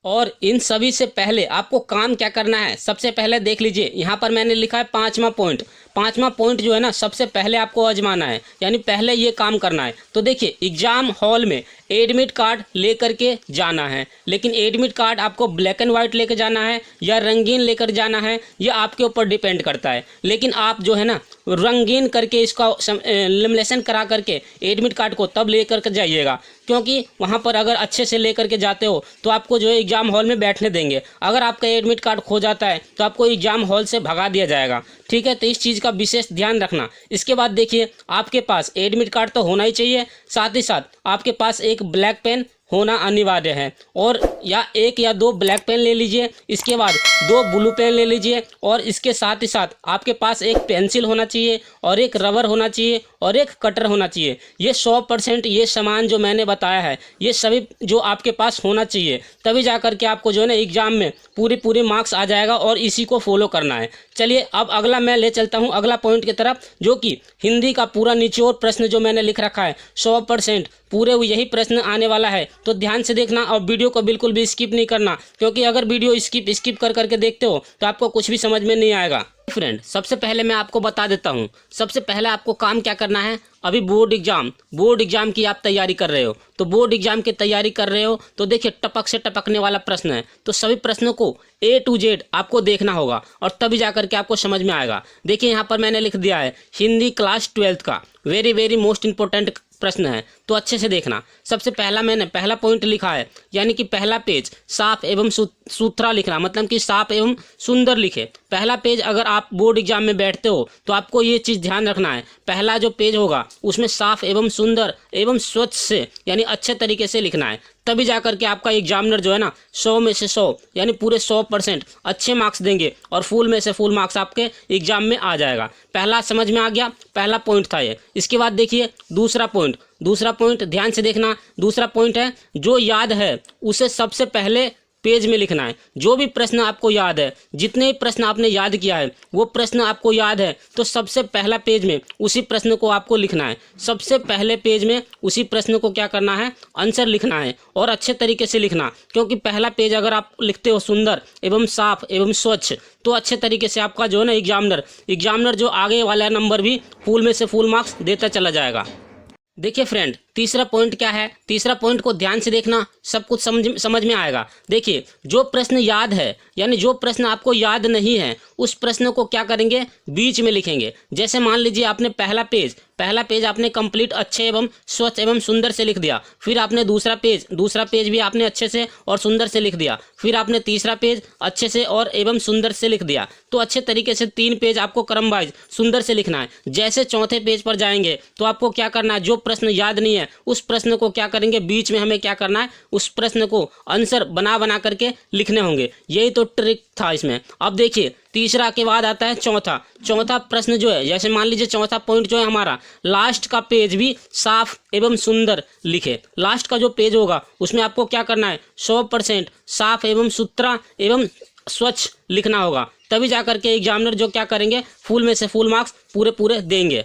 और इन सभी से पहले आपको काम क्या करना है, सबसे पहले देख लीजिए यहाँ पर मैंने लिखा है पांचवा पॉइंट। पांचवा पॉइंट जो है ना, सबसे पहले आपको आजमाना है, यानी पहले ये काम करना है। तो देखिए एग्जाम हॉल में एडमिट कार्ड लेकर के जाना है, लेकिन एडमिट कार्ड आपको ब्लैक एंड वाइट लेकर जाना है या रंगीन लेकर जाना है, यह आपके ऊपर डिपेंड करता है। लेकिन आप जो है ना रंगीन करके इसका लेमिनेशन करा करके एडमिट कार्ड को तब लेकर के जाइएगा, क्योंकि वहाँ पर अगर अच्छे से लेकर के जाते हो तो आपको जो है एग्जाम हॉल में बैठने देंगे। अगर आपका एडमिट कार्ड खो जाता है तो आपको एग्जाम हॉल से भगा दिया जाएगा, ठीक है। तो इस चीज़ का विशेष ध्यान रखना। इसके बाद देखिए आपके पास एडमिट कार्ड तो होना ही चाहिए, साथ ही साथ आपके पास एक ब्लैक पेन होना अनिवार्य है, और या एक या दो ब्लैक पेन ले लीजिए, इसके बाद दो ब्लू पेन ले लीजिए, और इसके साथ ही साथ आपके पास एक पेंसिल होना चाहिए और एक रबर होना चाहिए और एक कटर होना चाहिए। ये 100% ये सामान जो मैंने बताया है ये सभी जो आपके पास होना चाहिए, तभी जा कर के आपको जो है ना एग्जाम में पूरे मार्क्स आ जाएगा, और इसी को फॉलो करना है। चलिए अब अगला मैं ले चलता हूँ अगला पॉइंट की तरफ, जो कि हिंदी का पूरा निचोड़ प्रश्न जो मैंने लिख रखा है 100% पूरे यही प्रश्न आने वाला है। तो ध्यान से देखना और वीडियो को बिल्कुल भी स्किप नहीं करना, क्योंकि अगर वीडियो स्किप कर करके देखते हो तो आपको कुछ भी समझ में नहीं आएगा। फ्रेंड सबसे पहले मैं आपको बता देता हूँ, सबसे पहले आपको काम क्या करना है। अभी बोर्ड एग्जाम की आप तैयारी कर रहे हो, तो बोर्ड एग्जाम की तैयारी कर रहे हो तो देखिए टपक से टपकने वाला प्रश्न है, तो सभी प्रश्नों को A to Z आपको देखना होगा, और तभी जाकर के आपको समझ में आएगा। देखिए यहाँ पर मैंने लिख दिया है हिंदी क्लास 12th का वेरी मोस्ट इंपॉर्टेंट प्रश्न है, तो अच्छे से देखना। सबसे पहला मैंने पहला पॉइंट लिखा है, यानी कि पहला पेज साफ एवं सुथरा लिखना, मतलब कि साफ एवं सुंदर लिखे। पहला पेज अगर आप बोर्ड एग्जाम में बैठते हो तो आपको ये चीज़ ध्यान रखना है, पहला जो पेज होगा उसमें साफ एवं सुंदर एवं स्वच्छ से यानी अच्छे तरीके से लिखना है, तभी जाकर के आपका एग्जामिनर जो है ना 100 में से 100 यानी पूरे 100% अच्छे मार्क्स देंगे, और फुल में से फुल मार्क्स आपके एग्जाम में आ जाएगा। पहला समझ में आ गया, पहला पॉइंट था ये। इसके बाद देखिए दूसरा पॉइंट ध्यान से देखना। दूसरा पॉइंट है जो याद है उसे सबसे पहले पेज में लिखना है। जो भी प्रश्न आपको याद है, जितने भी प्रश्न आपने याद किया है वो प्रश्न आपको याद है तो सबसे पहला पेज में उसी प्रश्न को आपको लिखना है। सबसे पहले पेज में उसी प्रश्न को क्या करना है, आंसर लिखना है, और अच्छे तरीके से लिखना, क्योंकि पहला पेज अगर आप लिखते हो सुंदर एवं साफ एवं स्वच्छ तो अच्छे तरीके से आपका जो है ना एग्जामिनर जो आगे वाला नंबर भी फुल में से फुल मार्क्स देता चला जाएगा। देखिए फ्रेंड तीसरा पॉइंट क्या है, तीसरा पॉइंट को ध्यान से देखना, सब कुछ समझ में आएगा। देखिए जो प्रश्न याद है यानी जो प्रश्न आपको याद नहीं है उस प्रश्न को क्या करेंगे, बीच में लिखेंगे। जैसे मान लीजिए आपने पहला पेज आपने कंप्लीट अच्छे एवं स्वच्छ एवं सुंदर से लिख दिया, फिर आपने दूसरा पेज भी आपने अच्छे से और सुंदर से लिख दिया, फिर आपने तीसरा पेज अच्छे से और एवं सुंदर से लिख दिया, तो अच्छे तरीके से 3 पेज आपको क्रम वाइज सुंदर से लिखना है। जैसे चौथे पेज पर जाएंगे तो आपको क्या करना है, जो प्रश्न याद नहीं है उस प्रश्न को क्या करेंगे, बीच में हमें क्या करना है, उस प्रश्न को आंसर बना करके लिखने होंगे। यही तो ट्रिक था इसमें। अब देखिए तीसरा के बाद आता है चौथा प्रश्न जो है, जैसे मान लीजिए चौथा पॉइंट जो है हमारा, लास्ट का पेज भी साफ एवं सुंदर लिखे। लास्ट का जो पेज होगा उसमें आपको क्या करना है, 100% साफ एवं सुथरा एवं स्वच्छ लिखना होगा, तभी जाकर के एग्जामिनर जो क्या करेंगे, फुल में से फुल मार्क्स पूरे देंगे।